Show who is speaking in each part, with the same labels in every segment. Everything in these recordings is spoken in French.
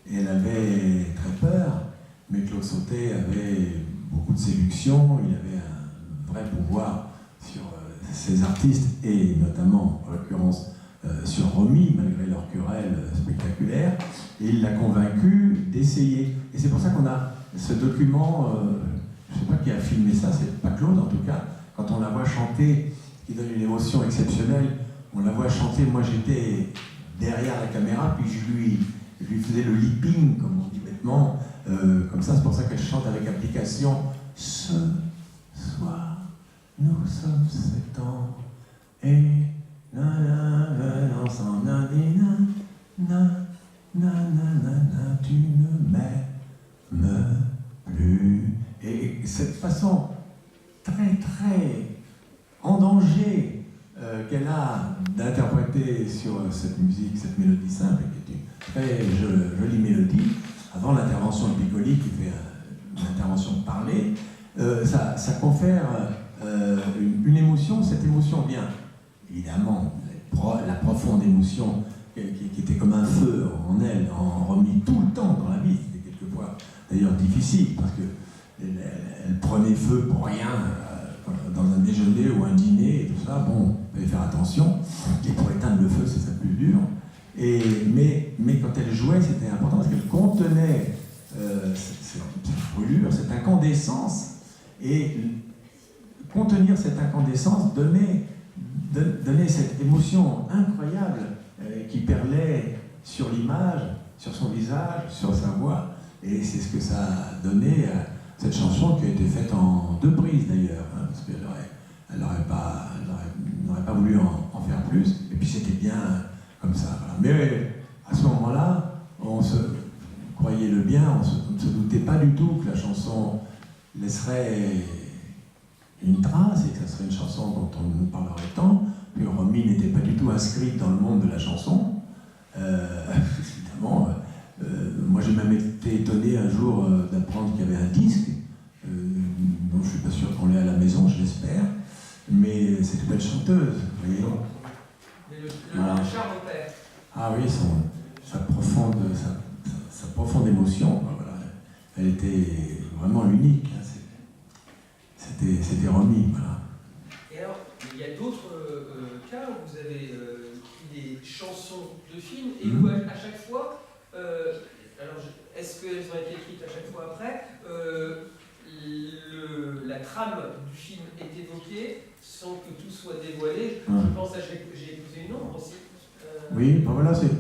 Speaker 1: et elle avait très peur, mais Claude Sautet avait beaucoup de séduction, il avait un vrai pouvoir sur ces artistes, et notamment, en l'occurrence, sur Romy, malgré leur querelle spectaculaire, et il l'a convaincu d'essayer. Et c'est pour ça qu'on a ce document, je ne sais pas qui a filmé ça, c'est pas Claude en tout cas, quand on la voit chanter, qui donne une émotion exceptionnelle, on la voit chanter, moi j'étais derrière la caméra, puis je lui faisais le leaping, comme on dit bêtement, comme ça, c'est pour ça qu'elle chante avec application. Ce soir, nous sommes 7 ans, et ensemble, tu ne m'aimes plus. Et cette façon très en danger qu'elle a d'interpréter sur cette musique, cette mélodie simple, qui est une très jolie mélodie, avant l'intervention de Piccoli qui fait une intervention parlée, ça confère une émotion. Cette émotion vient évidemment la profonde émotion qui était comme un feu en elle, en Romy tout le temps dans la vie. C'était quelquefois d'ailleurs difficile parce qu'elle prenait feu pour rien dans un déjeuner ou un dîner et tout ça. Bon, il fallait faire attention. Et pour éteindre le feu, c'est ça plus dur. Mais quand elle jouait, c'était important parce qu'elle contenait cette brûlure, cette incandescence. Et contenir cette incandescence donnait cette émotion incroyable qui perlait sur l'image, sur son visage, sur sa voix. Et c'est ce que ça a donné à cette chanson qui a été faite en 2 prises d'ailleurs, hein, parce qu'elle n'aurait pas voulu en faire plus. Et puis c'était bien comme ça. Voilà. Mais à ce moment-là, croyez-le bien, on ne se doutait pas du tout que la chanson laisserait une trace et que ça serait une chanson dont on nous parlerait tant. Puis Romy n'était pas du tout inscrite dans le monde de la chanson. Évidemment, moi j'ai même été étonné un jour d'apprendre qu'il y avait un disque, dont je ne suis pas sûr qu'on l'ait à la maison, je l'espère, mais c'est une belle chanteuse, vous voyez.
Speaker 2: Mais le charme opère.
Speaker 1: Ah oui, sa profonde émotion, voilà. Elle était vraiment unique. Hein. C'était Romy, voilà.
Speaker 2: Et alors, il y a d'autres cas où vous avez écrit des chansons de films et où à chaque fois, alors est-ce qu'elles ont été écrites à chaque fois après, la trame du film est évoquée sans que tout soit dévoilé. Je pense à J'ai épousé une ombre aussi.
Speaker 1: Oui, ben voilà, c'est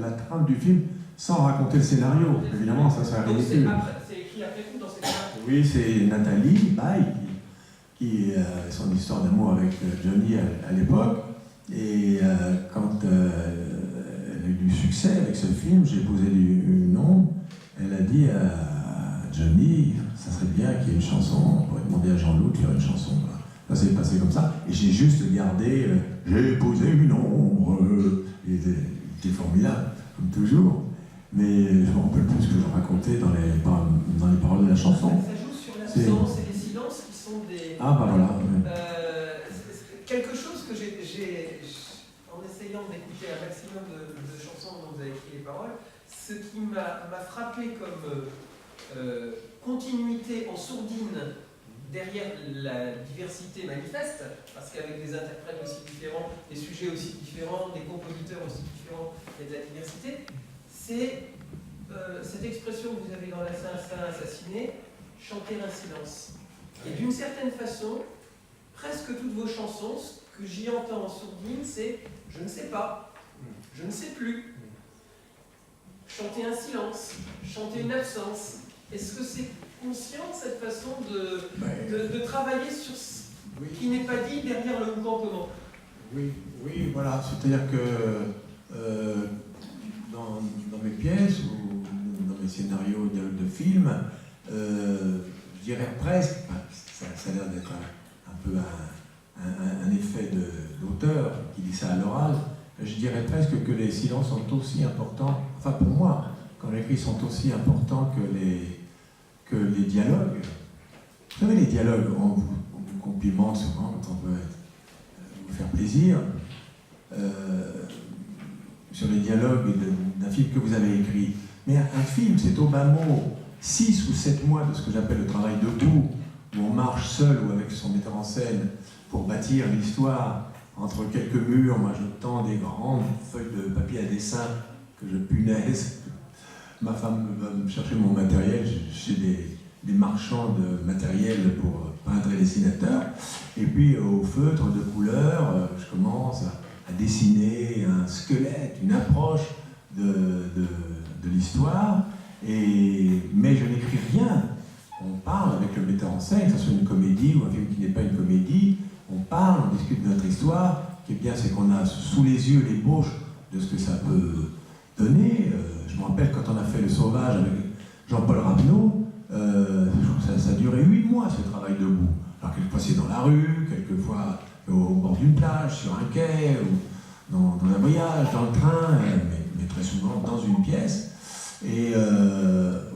Speaker 1: la trame du film sans raconter le scénario. Évidemment, ça serait ridicule.
Speaker 2: C'est écrit après tout dans ces cas-là.
Speaker 1: Oui, c'est Nathalie Baye qui son histoire d'amour avec Johnny à l'époque. Et quand elle a eu du succès avec ce film, J'ai épousé une ombre, elle a dit à Johnny, ça serait bien qu'il y ait une chanson, on pourrait demander à Jean-Loup de faire une chanson. Voilà. Ça s'est passé comme ça. Et j'ai juste gardé J'ai épousé une ombre. Il était formidable, comme toujours. Mais je me rappelle plus ce que je racontais dans les paroles de la chanson.
Speaker 2: Ça joue sur l'absence et les silences qui sont des...
Speaker 1: Ah bah voilà.
Speaker 2: Quelque chose que j'ai en essayant d'écouter un maximum de chansons dont vous avez écrit les paroles, ce qui m'a frappé comme continuité en sourdine derrière la diversité manifeste, parce qu'avec des interprètes aussi différents, des sujets aussi différents, des compositeurs aussi différents et de la diversité, c'est cette expression que vous avez dans La Saint-Saint assassiné, chanter un silence. Et d'une certaine façon, presque toutes vos chansons, ce que j'y entends en sourdine, c'est je ne sais pas, je ne sais plus. Chanter un silence, chanter une absence. Est-ce que c'est conscient cette façon de travailler sur ce qui n'est pas dit derrière le campement?
Speaker 1: Oui, voilà. C'est-à-dire que dans mes pièces ou dans mes scénarios de films, je dirais presque, ça a l'air d'être un peu un effet d'auteur qui dit ça à l'oral, je dirais presque que les silences sont aussi importants, enfin pour moi, quand j'écris, sont aussi importants que les dialogues. Vous savez, les dialogues, on vous complimente souvent quand on veut vous faire plaisir. sur les dialogues d'un film que vous avez écrit. Mais un film, c'est au bas mot 6 ou 7 mois de ce que j'appelle le travail debout, où on marche seul ou avec son metteur en scène pour bâtir l'histoire entre quelques murs. Moi, je tends des grandes feuilles de papier à dessin que je punaise. Ma femme va me chercher mon matériel chez des marchands de matériel pour peintres et dessinateurs. Et puis, au feutre de couleur, je commence à dessiner un squelette, une approche de l'histoire. Mais je n'écris rien. On parle avec le metteur en scène, que ce soit une comédie ou un film qui n'est pas une comédie. On parle, on discute de notre histoire. Ce qui est bien, c'est qu'on a sous les yeux l'ébauche de ce que ça peut donner. Je me rappelle quand on a fait Le Sauvage avec Jean-Paul Rapneau, ça a duré 8 mois ce travail debout. Alors quelquefois c'est dans la rue, quelquefois au bord d'une plage, sur un quai, ou dans un voyage, dans le train, mais très souvent dans une pièce. Et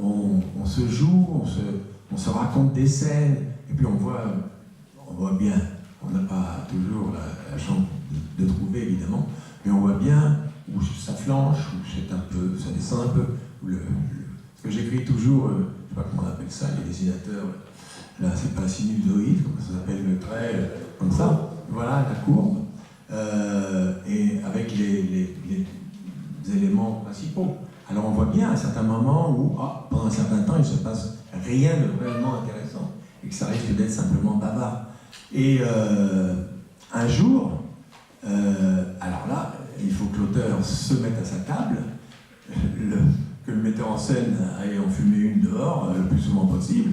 Speaker 1: on se joue, on se raconte des scènes, et puis on voit bien. On n'a pas toujours la chance de trouver, évidemment, mais on voit bien où ça flanche, où ça descend un peu. Ce que j'écris toujours, je ne sais pas comment on appelle ça, les dessinateurs, là c'est pas un sinusoïde, comment ça s'appelle, le trait, comme ça, voilà la courbe, et avec les éléments principaux. Alors on voit bien à certains moments où, pendant un certain temps, il ne se passe rien de vraiment intéressant, et que ça risque d'être simplement bavard. Et un jour, alors là, il faut que l'auteur se mette à sa table, que le metteur en scène aille en fumer une dehors, le plus souvent possible,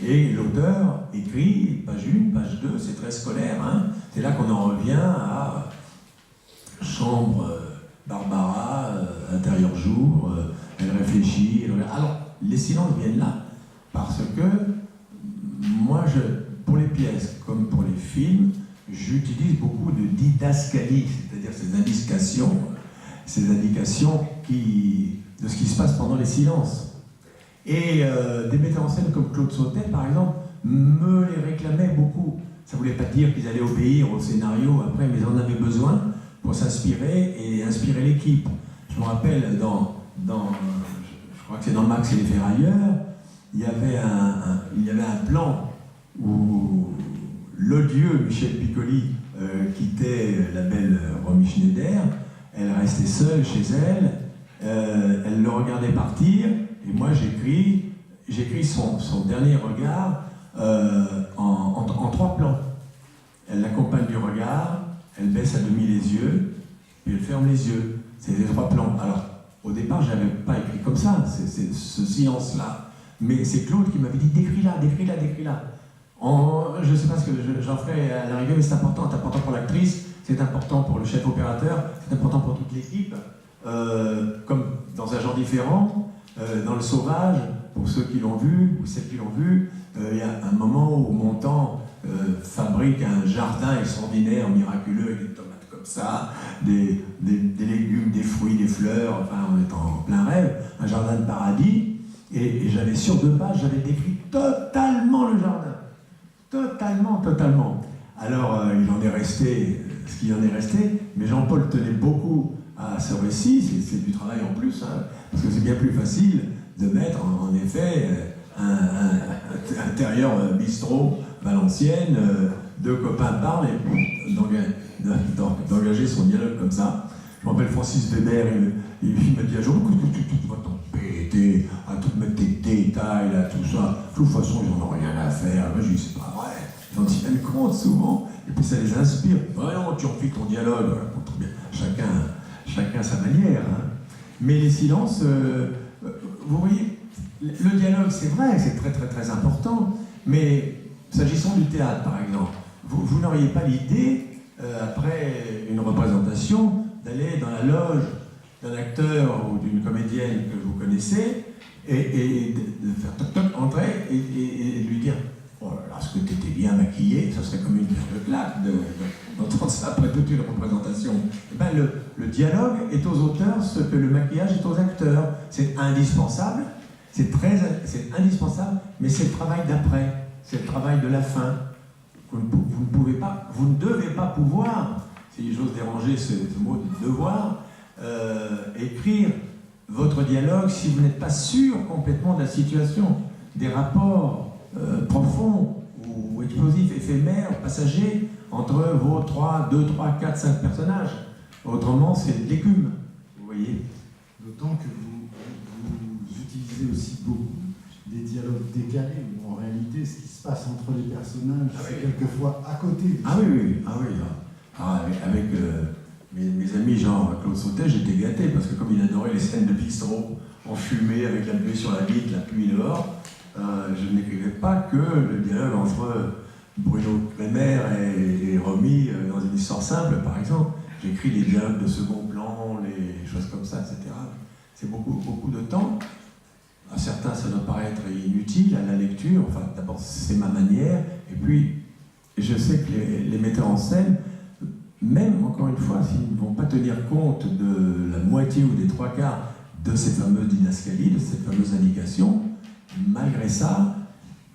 Speaker 1: et l'auteur écrit page 1, page 2, c'est très scolaire, hein. C'est là qu'on en revient à chambre, Barbara, intérieur jour, elle réfléchit, alors les silences viennent là, parce que moi, pour les pièces comme pour les films, j'utilise beaucoup de didascalie, c'est-à-dire ces indications de ce qui se passe pendant les silences. Et des metteurs en scène comme Claude Sautet, par exemple, me les réclamaient beaucoup. Ça ne voulait pas dire qu'ils allaient obéir au scénario après, mais ils en avaient besoin pour s'inspirer et inspirer l'équipe. Je me rappelle, je crois que c'est dans Max et les Ferrailleurs, il y avait un plan où l'odieux Michel Piccoli quittait la belle Romy Schneider, elle restait seule chez elle, elle le regardait partir, et moi j'écris son dernier regard en 3 plans. Elle l'accompagne du regard, elle baisse à demi les yeux, puis elle ferme les yeux. C'est les 3 plans. Alors, au départ, je n'avais pas écrit comme ça, c'est ce silence-là. Mais c'est Claude qui m'avait dit, décris-la. Je ne sais pas ce que j'en ferai à l'arrivée, mais c'est important pour l'actrice, c'est important pour le chef opérateur, c'est important pour toute l'équipe. Comme dans Un genre différent, dans Le Sauvage, pour ceux qui l'ont vu, ou celles qui l'ont vu, il y a un moment où Montand fabrique un jardin extraordinaire, miraculeux, avec des tomates comme ça, des légumes, des fruits, des fleurs, enfin on est en plein rêve, un jardin de paradis, et j'avais sur 2 pages, j'avais décrit totalement le jardin. Totalement. Alors, il en est resté ce qu'il en est resté, mais Jean-Paul tenait beaucoup à ce récit, c'est du travail en plus, hein, parce que c'est bien plus facile de mettre, en effet, un intérieur bistrot Valenciennes, 2 copains parlent, et d'engager son dialogue comme ça. Je me rappelle Francis Weber, il m'a dit un jour, tu vas t'embêter à tout mettre tes détails, là, tout ça. De toute façon, ils n'en ont rien à faire. Moi, je dis, c'est pas vrai. Ils en tiennent compte souvent. Et puis ça les inspire. Non, tu enfiles ton dialogue. Voilà, très bien. Chacun sa manière. Hein. Mais les silences, vous voyez, le dialogue, c'est vrai, c'est très important. Mais s'agissant du théâtre, par exemple, vous n'auriez pas l'idée, après une représentation, d'aller dans la loge d'un acteur ou d'une comédienne que vous connaissez et de faire toc entrer et de lui dire « Oh là là, ce que tu étais bien maquillé », ça serait comme une paire de claques d'entendre ça après toute une représentation. Et ben, le dialogue est aux auteurs ce que le maquillage est aux acteurs. C'est indispensable, c'est indispensable, mais c'est le travail d'après, c'est le travail de la fin. Vous ne devez pas pouvoir, si j'ose déranger ce mot de devoir, écrire votre dialogue si vous n'êtes pas sûr complètement de la situation, des rapports profonds ou explosifs, éphémères, passagers entre vos 2, 3, 4, 5 personnages. Autrement, c'est de l'écume, vous voyez.
Speaker 3: D'autant que vous utilisez aussi beaucoup des dialogues décalés, où en réalité, ce qui se passe entre les personnages, c'est quelquefois à côté.
Speaker 1: Avec mes amis Jean-Claude Sautet, j'étais gâté, parce que comme il adorait les scènes de bistrot, en fumée, avec la pluie sur la vitre, la pluie dehors, je n'écrivais pas que le dialogue entre Bruno Kremer et Romy dans une histoire simple, par exemple. J'écris les dialogues de second plan, les choses comme ça, etc. C'est beaucoup de temps. À certains, ça doit paraître inutile à la lecture. Enfin, d'abord, c'est ma manière. Et puis, je sais que les metteurs en scène, même, encore une fois, s'ils ne vont pas tenir compte de la moitié ou des 3/4 de ces fameuses didascalies, de ces fameuses indications, malgré ça,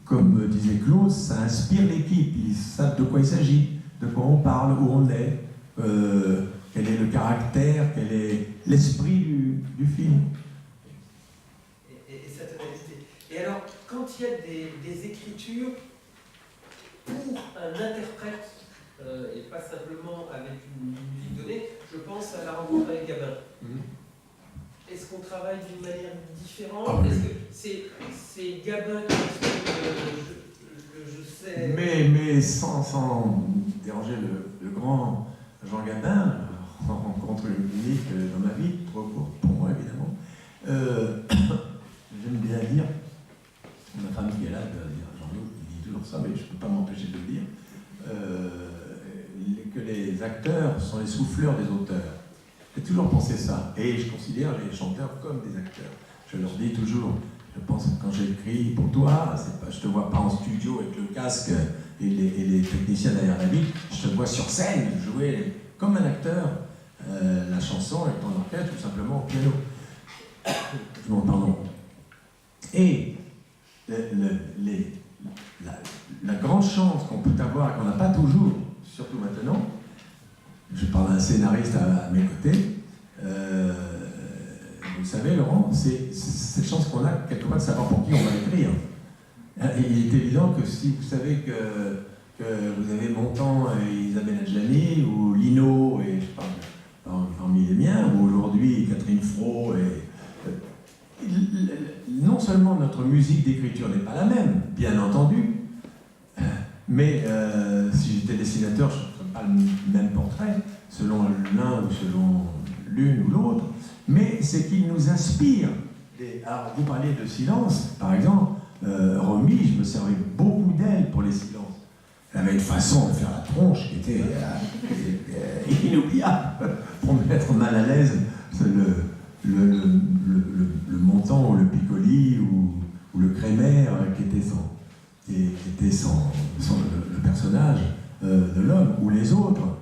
Speaker 1: comme disait Claude, ça inspire l'équipe. Ils savent de quoi il s'agit, de quoi on parle, où on est, quel est le caractère, quel est l'esprit du film.
Speaker 2: Et cette honnêteté. Et alors, quand il y a des écritures pour un interprète, et pas simplement avec une musique donnée, je pense à la rencontre avec Gabin. Est-ce qu'on travaille d'une manière différente? Est-ce que c'est Gabin qui je sais...
Speaker 1: Mais sans déranger le grand Jean Gabin, rencontre unique dans ma vie, trop courte pour moi évidemment. J'aime bien dire, ma femme qui est là, Jean-Loup, il dit toujours ça, mais je ne peux pas m'empêcher de le dire, que les acteurs sont les souffleurs des auteurs. J'ai toujours pensé ça, et je considère les chanteurs comme des acteurs. Je leur dis toujours, je pense que quand j'écris pour toi, je te vois pas en studio avec le casque et les techniciens derrière la vitre, je te vois sur scène jouer comme un acteur la chanson avec ton orchestre, tout simplement au piano. Bon, pardon. Et la grande chance qu'on peut avoir, qu'on n'a pas toujours, surtout maintenant, je parle d'un scénariste à mes côtés, vous savez, Laurent, c'est cette chance qu'on a quelquefois de savoir pour qui on va écrire. Et il est évident que si vous savez que vous avez Montand et Isabelle Adjani, ou Lino, et je parle parmi les miens, ou aujourd'hui Catherine Fro, non seulement notre musique d'écriture n'est pas la même, bien entendu, mais si j'étais dessinateur, je ne ferais pas le même portrait, selon l'un ou selon l'une ou l'autre, mais c'est qu'il nous inspire. Alors, vous parliez de silence, par exemple, Romy, je me servais beaucoup d'elle pour les silences. Elle avait une façon de faire la tronche qui était inoubliable pour me mettre mal à l'aise. Le Montand ou le Piccoli ou le Kremer qui était le personnage de l'homme, ou les autres.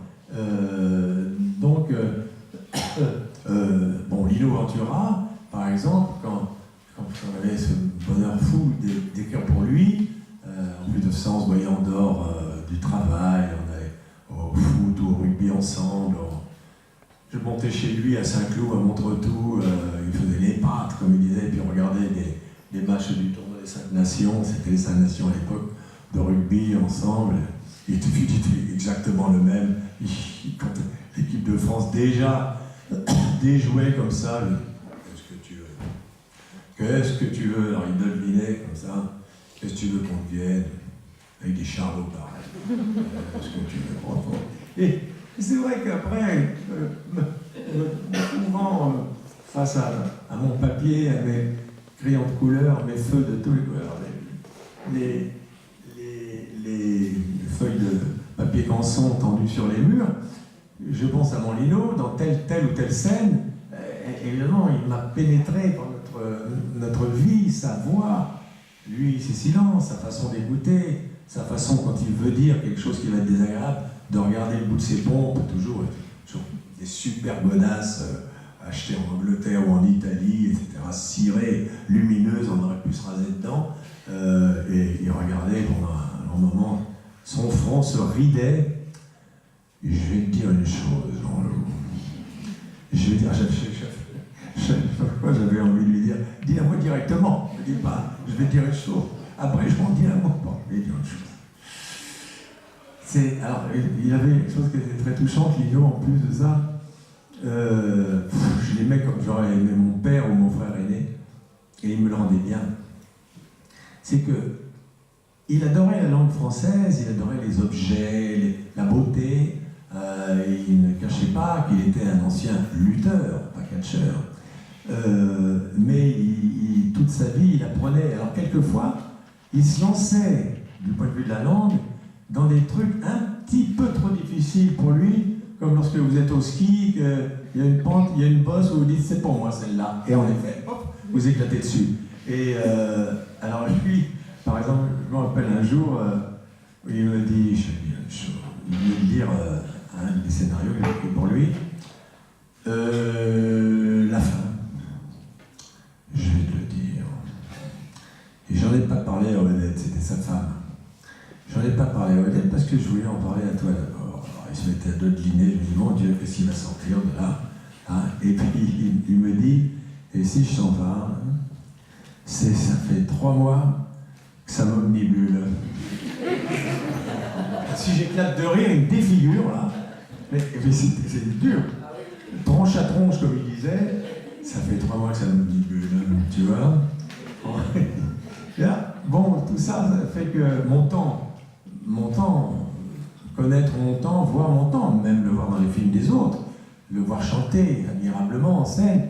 Speaker 1: Bon, Lino Ventura, par exemple, quand on avait ce bonheur fou d'écrire pour lui, en plus de ça, on se voyait en dehors du travail, on allait au foot ou au rugby ensemble. Je montais chez lui à Saint-Cloud, à Montretout, il faisait les pâtes, comme il disait, puis on regardait les matchs du tournoi des 5 Nations, c'était les 5 Nations à l'époque, de rugby ensemble. Il était exactement le même. Quand l'équipe de France déjà déjouait comme ça, qu'est-ce que tu veux? Qu'est-ce que tu veux? Alors il devinait comme ça, qu'est-ce que tu veux qu'on devienne? Avec des charlots pareils. Qu'est-ce que tu veux, profond? Et c'est vrai qu'après, me trouvant face à mon papier, à mes crayons de couleur, mes feux de toutes les couleurs, les feuilles de papier canson tendues sur les murs, je pense à mon Lino, dans telle ou telle scène, évidemment, il m'a pénétré par notre vie, sa voix, lui, ses silences, sa façon d'écouter, sa façon, quand il veut dire quelque chose qui va être désagréable, de regarder le bout de ses pompes, toujours des super godasses achetées en Angleterre ou en Italie, etc., cirées, lumineuses, on aurait pu se raser dedans, et il regardait pendant un long moment, son front se ridait. Je vais te dire une chose, Jean-Loup. Je vais dire, moi j'avais envie de lui dire, dis un mot directement, ne dis pas, je vais te dire une chose. Après, je m'en dis un mot. Bon, je vais dire une chose. Alors, il avait une chose qui était très touchante, Lino, en plus de ça. Je l'aimais comme j'aurais aimé mon père ou mon frère aîné, et il me le rendait bien. C'est que il adorait la langue française, il adorait les objets, la beauté. Il ne cachait pas qu'il était un ancien lutteur, pas catcheur. Mais toute sa vie, il apprenait. Alors, quelquefois, il se lançait, du point de vue de la langue, dans des trucs un petit peu trop difficiles pour lui, comme lorsque vous êtes au ski, qu'il y a une pente, il y a une bosse où vous dites c'est pour moi celle-là. Et en effet, hop, vous éclatez dessus. Et alors lui, par exemple, je me rappelle un jour où il me dit, il venait de lire un des scénarios qu'il a écrit pour lui, la fin. Je vais te le dire. Et j'en ai pas parlé à Odette, c'était sa femme. J'en ai pas parlé à Odette parce que je voulais en parler à toi d'abord. Alors il se mettait à dodeliner, je me dis, mon Dieu, qu'est-ce qu'il va sortir de là, hein? Et puis il me dit, et si je t'en parle, ça fait 3 mois que ça m'omnibule. Si j'éclate de rire, il me défigure là. Mais c'est dur. Tronche à tronche, comme il disait, ça fait 3 mois que ça m'omnibule, tu vois. Là, bon, tout ça, ça fait que mon temps, connaître mon temps, voir mon temps, même le voir dans les films des autres, le voir chanter admirablement en scène.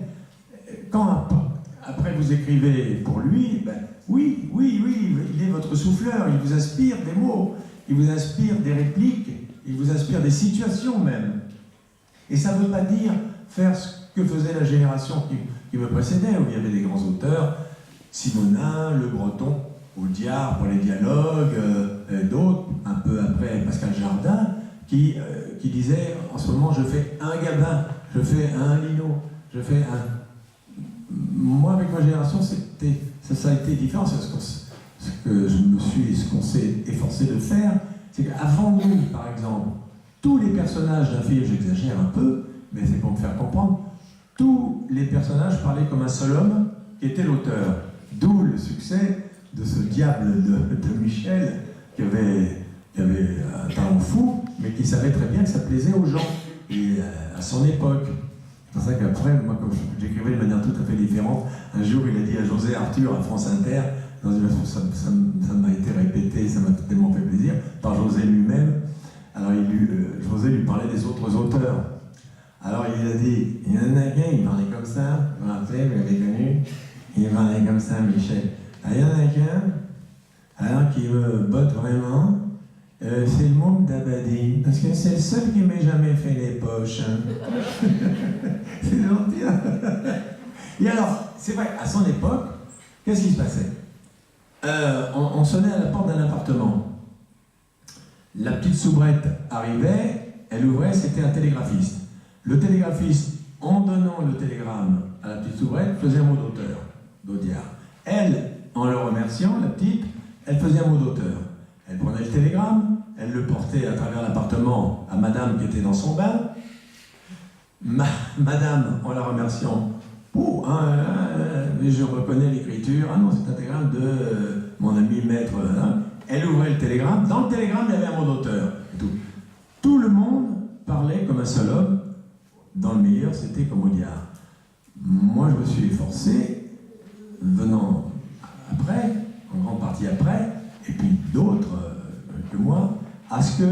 Speaker 1: Quand après vous écrivez pour lui, ben, oui, il est votre souffleur, il vous inspire des mots, il vous inspire des répliques, il vous inspire des situations même. Et ça ne veut pas dire faire ce que faisait la génération qui me précédait, où il y avait des grands auteurs, Simonin, Le Breton, Audiard pour les dialogues, d'autres, un peu après Pascal Jardin, qui disait en ce moment je fais un Gabin, je fais un Lino, je fais un. Moi avec ma génération ça a été différent, c'est ce qu'on s'est efforcé de faire, c'est qu'avant nous par exemple, tous les personnages d'un film, j'exagère un peu, mais c'est pour me faire comprendre, tous les personnages parlaient comme un seul homme qui était l'auteur. D'où le succès de ce diable de Michel, qui avait un talent fou, mais qui savait très bien que ça plaisait aux gens, et à son époque. C'est pour ça qu'après, moi, comme j'écrivais de manière tout à fait différente, un jour, il a dit à José Arthur, à France Inter, dans une façon, ça m'a été répété, ça m'a tellement fait plaisir, par José lui-même. Alors, José lui parlait des autres auteurs. Alors, il a dit, il y en a qu'un, il parlait comme ça, vous vous rappelez, vous l'avez connu, il parlait comme ça, Michel. Alors, il y en a qu'un, alors qui me botte vraiment, c'est le monde d'Abadi, parce que c'est le seul qui ne m'ait jamais fait les poches. C'est gentil. Et alors, c'est vrai, à son époque, qu'est-ce qui se passait? On sonnait à la porte d'un appartement. La petite soubrette arrivait, elle ouvrait, c'était un télégraphiste. Le télégraphiste, en donnant le télégramme à la petite soubrette, faisait un mot d'auteur, d'Audiard. Elle, en le remerciant, la petite, elle faisait un mot d'auteur. Elle prenait le télégramme, elle le portait à travers l'appartement à madame qui était dans son bain. Madame, en la remerciant, je reconnais l'écriture, ah non, c'est un télégramme de mon ami maître. Elle ouvrait le télégramme, dans le télégramme il y avait un mot d'auteur. Tout le monde parlait comme un seul homme, dans le meilleur c'était comme Audiard. Moi je me suis efforcé, venant après, en grande partie après, et puis d'autres que moi, à ce que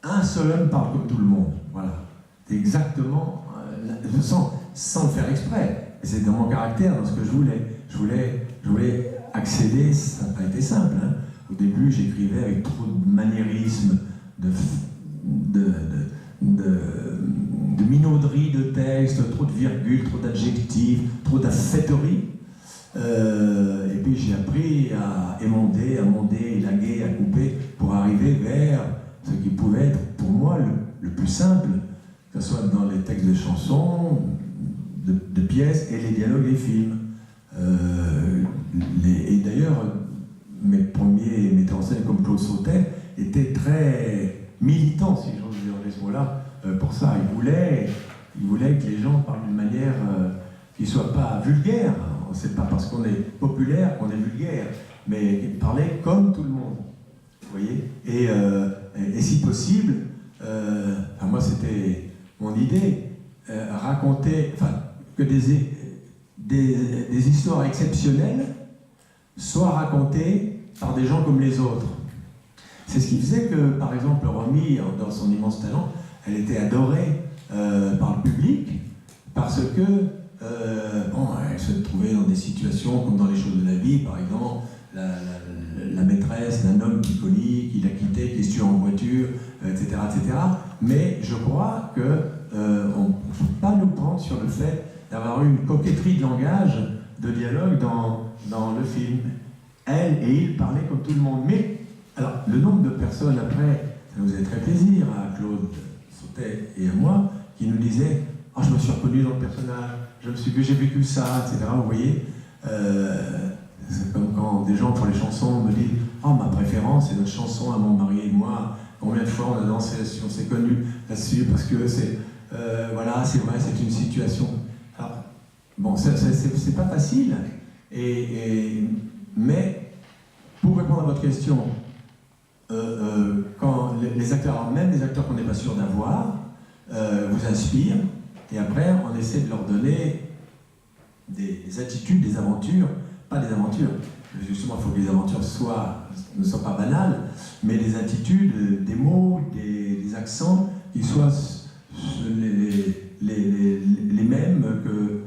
Speaker 1: un seul homme parle comme tout le monde. Voilà. C'est exactement, sans le faire exprès. Et c'est dans mon caractère, dans ce que je voulais. Je voulais accéder, ça n'a pas été simple. Hein. Au début, j'écrivais avec trop de maniérisme, de minauderie de texte, trop de virgules, trop d'adjectifs, trop d'affecterie. Et puis j'ai appris à émonder, à monder, élaguer, à couper pour arriver vers ce qui pouvait être pour moi le plus simple, que ce soit dans les textes de chansons, de pièces et les dialogues des films. Et d'ailleurs, mes premiers metteurs en scène comme Claude Sautet étaient très militants, si j'ose dire ce mot-là, pour ça. Ils voulaient il voulait que les gens parlent d'une manière qui ne soit pas vulgaire. C'est pas parce qu'on est populaire qu'on est vulgaire, mais parler comme tout le monde. Vous voyez, et si possible, moi c'était mon idée, raconter, que des histoires exceptionnelles soient racontées par des gens comme les autres. C'est ce qui faisait que, par exemple, Romy, dans son immense talent, elle était adorée par le public parce que elle se trouvait dans des situations comme dans les choses de la vie, par exemple, la maîtresse d'un homme qui colique, qui l'a quitté, qui se tue en voiture, etc., etc. Mais je crois qu'on ne faut pas nous prendre sur le fait d'avoir eu une coquetterie de langage, de dialogue dans le film. Elle et il parlaient comme tout le monde. Mais, alors, le nombre de personnes après, ça nous faisait très plaisir à Claude Sautet et à moi, qui nous disaient « Oh, je me suis reconnu dans le personnage, j'ai vécu ça, etc. » Vous voyez, c'est comme quand des gens pour les chansons me disent « Oh, ma préférence, c'est notre chanson à mon mari et moi. Combien de fois on a dansé là-dessus, on s'est connus là-dessus, parce que c'est... voilà, c'est vrai, c'est une situation. » Alors, bon, c'est pas facile, mais pour répondre à votre question, quand les acteurs, même les acteurs qu'on n'est pas sûr d'avoir, vous inspirent, et après on essaie de leur donner des attitudes, des aventures, pas des aventures, justement il faut que les aventures ne soient pas banales, mais des attitudes, des mots, des accents qui soient les mêmes que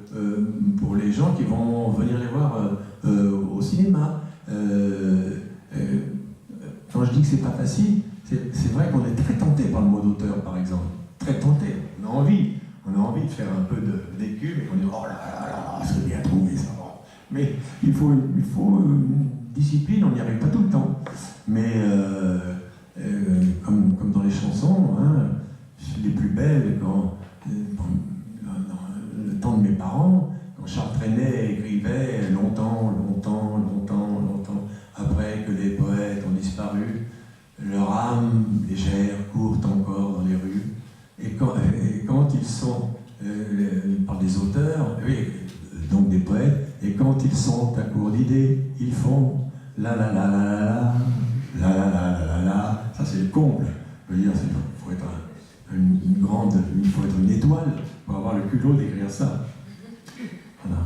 Speaker 1: pour les gens qui vont venir les voir au cinéma. Quand je dis que c'est pas facile, c'est vrai qu'on est très tenté par le mot d'auteur, par exemple. Très tenté. On a envie de faire un peu d'écume et qu'on dit oh là là là, c'est bien trouvé ça. Mais il faut une discipline, on n'y arrive pas tout le temps. Mais comme dans les chansons, hein, les plus belles, dans le temps de mes parents, quand Charles Trenet écrivait longtemps après que les poètes ont disparu, leur âme légère court encore dans les rues. Et quand ils sont, il parle des auteurs, oui, donc des poètes, et quand ils sont à court d'idées, ils font la la la la la la la la la la la. Ça c'est le comble. Je veux dire, il faut être il faut être une étoile pour avoir le culot d'écrire ça. Voilà.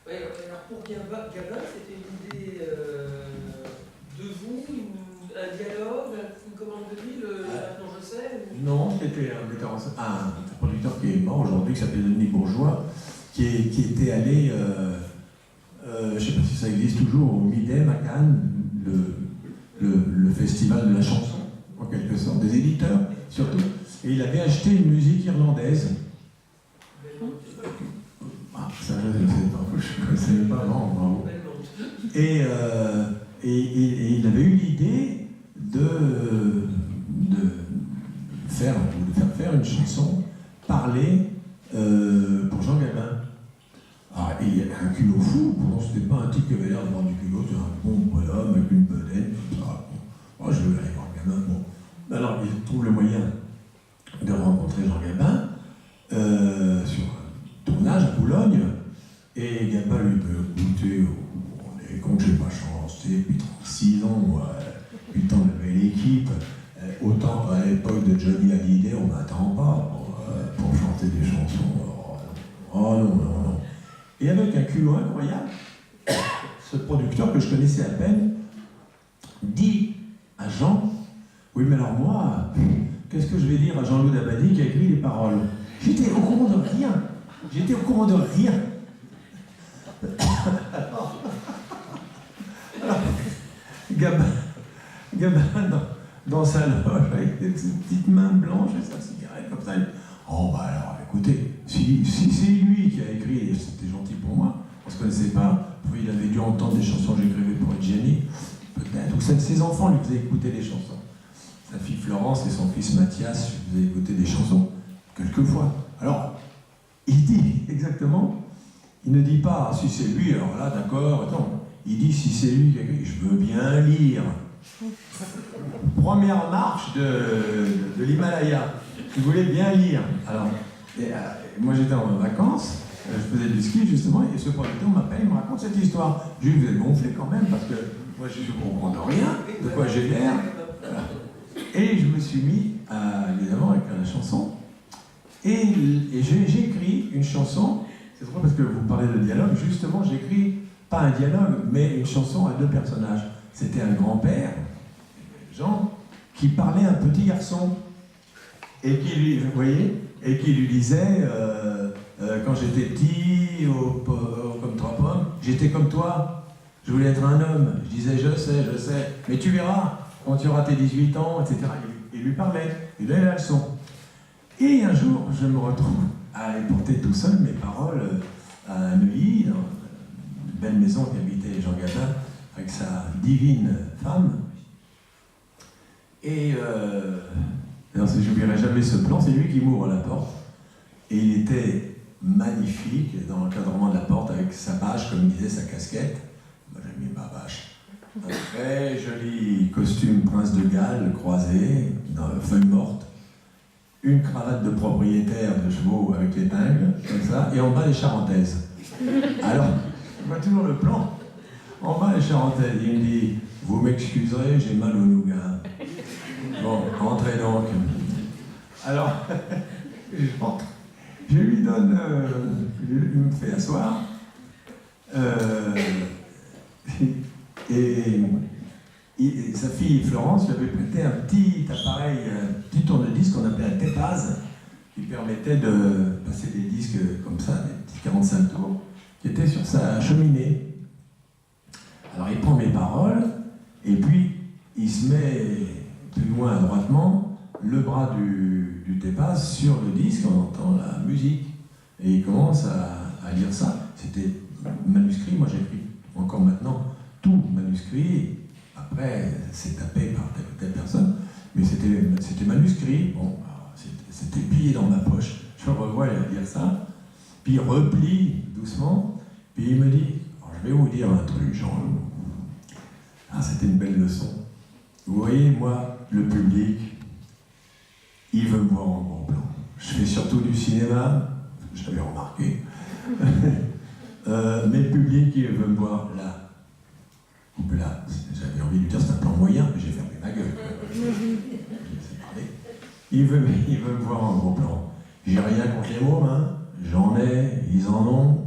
Speaker 2: Oui, alors pour Gabin, c'était une idée de vous, un dialogue, une commande de vie, maintenant je sais
Speaker 1: Non, c'était un producteur qui est mort aujourd'hui, qui s'appelle Denis Bourgeois, qui était allé, je ne sais pas si ça existe toujours, au Midem à Cannes, le festival de la chanson, en quelque sorte, des éditeurs surtout, et il avait acheté une musique irlandaise. Ça, je ne sais pas, je ne connaissais pas, non, bravo. Et il avait eu l'idée de faire une chanson parlée pour Jean Gabin. Ah, et il y avait un culot fou, pourtant c'était pas un type qui avait l'air d'avoir du culot, c'était un bon bonhomme avec une bedaine, tout ça. Bon, je veux aller voir Gabin. Bon. Alors il trouve le moyen de rencontrer Jean Gabin sur un tournage à Boulogne, et Gabin lui peut écouter, comme j'ai pas chanté depuis 36 ans, moi, depuis le temps de la belle équipe, autant à l'époque de Johnny Hallyday, on m'attend pas pour chanter des chansons. Oh non. Et avec un culot incroyable, ce producteur que je connaissais à peine dit à Jean, oui mais alors moi, qu'est-ce que je vais dire à Jean-Loup Dabadi qui a écrit les paroles? J'étais au courant de rien. Alors, Gabin dans sa loge avec ses petites mains blanches et sa cigarette comme ça. Oh bah alors écoutez, si c'est lui qui a écrit, et c'était gentil pour moi, on se connaissait pas, il avait dû entendre des chansons que j'écrivais pour Jenny, peut-être, ou ses enfants lui faisaient écouter des chansons. Sa fille Florence et son fils Mathias lui faisaient écouter des chansons, quelquefois. Alors, il dit exactement, il ne dit pas si c'est lui, alors là d'accord, attends, il dit si c'est lui qui a écrit, je veux bien lire. Première marche de l'Himalaya. Il voulait bien lire. Alors, Et moi j'étais en vacances, je faisais du ski justement, et ce producteur m'appelle, il me raconte cette histoire. Je lui dis, vous êtes gonflé quand même, parce que moi je ne comprends de rien, de quoi j'ai l'air. Voilà. Et je me suis mis, évidemment, à écrire la chanson. Et j'ai écrit une chanson, c'est drôle parce que vous parlez de dialogue, justement j'écris pas un dialogue, mais une chanson à 2 personnages. C'était un grand-père, Jean, qui parlait à un petit garçon, et qui lui, vous voyez, et qui lui disait, quand j'étais petit, comme 3 pommes, j'étais comme toi, je voulais être un homme. Je disais, je sais, mais tu verras, quand tu auras tes 18 ans, etc. Il lui parlait, il donnait la leçon. Et un jour, je me retrouve à aller porter tout seul mes paroles à Neuilly, dans une belle maison qu'habitait Jean Gabin, avec sa divine femme. Et je n'oublierai jamais ce plan, c'est lui qui m'ouvre la porte. Et il était magnifique dans l'encadrement de la porte avec sa bâche, comme il disait, sa casquette. Moi j'ai mis ma bâche. Un très joli costume prince de Galles croisé, dans feuille morte. Une cravate de propriétaire de chevaux avec l'épingle, comme ça, et en bas les charentaises. Alors, je vois toujours le plan. En bas les charentaises, il me dit, vous m'excuserez, j'ai mal au nougat. Bon, entrez donc. Alors, j'entre. Je lui donne, il me fait asseoir, et sa fille Florence lui avait prêté un petit appareil, un petit tourne-disque qu'on appelait un Tépaz, qui permettait de passer des disques comme ça, des petits 45 tours, qui étaient sur sa cheminée. Alors il prend mes paroles, et puis il se met plus loin adroitement le bras du Tépaz sur le disque, on entend la musique. Et il commence à lire ça. C'était manuscrit, moi j'écris encore maintenant tout manuscrit. Après, c'est tapé par telle ou telle personne, mais c'était manuscrit. Bon, c'était plié dans ma poche. Je le revois lire ça, puis il replie doucement, puis il me dit, je vais vous dire un truc, Jean. C'était une belle leçon. Vous voyez, moi, le public, il veut me voir en gros plan. Je fais surtout du cinéma, j'avais remarqué. Mais le public, il veut me voir là. Ou là, j'avais envie de lui dire c'est un plan moyen, mais j'ai fermé ma gueule. Je laissé parler. Il veut me voir en gros plan. J'ai rien contre les mômes, hein. J'en ai, ils en ont.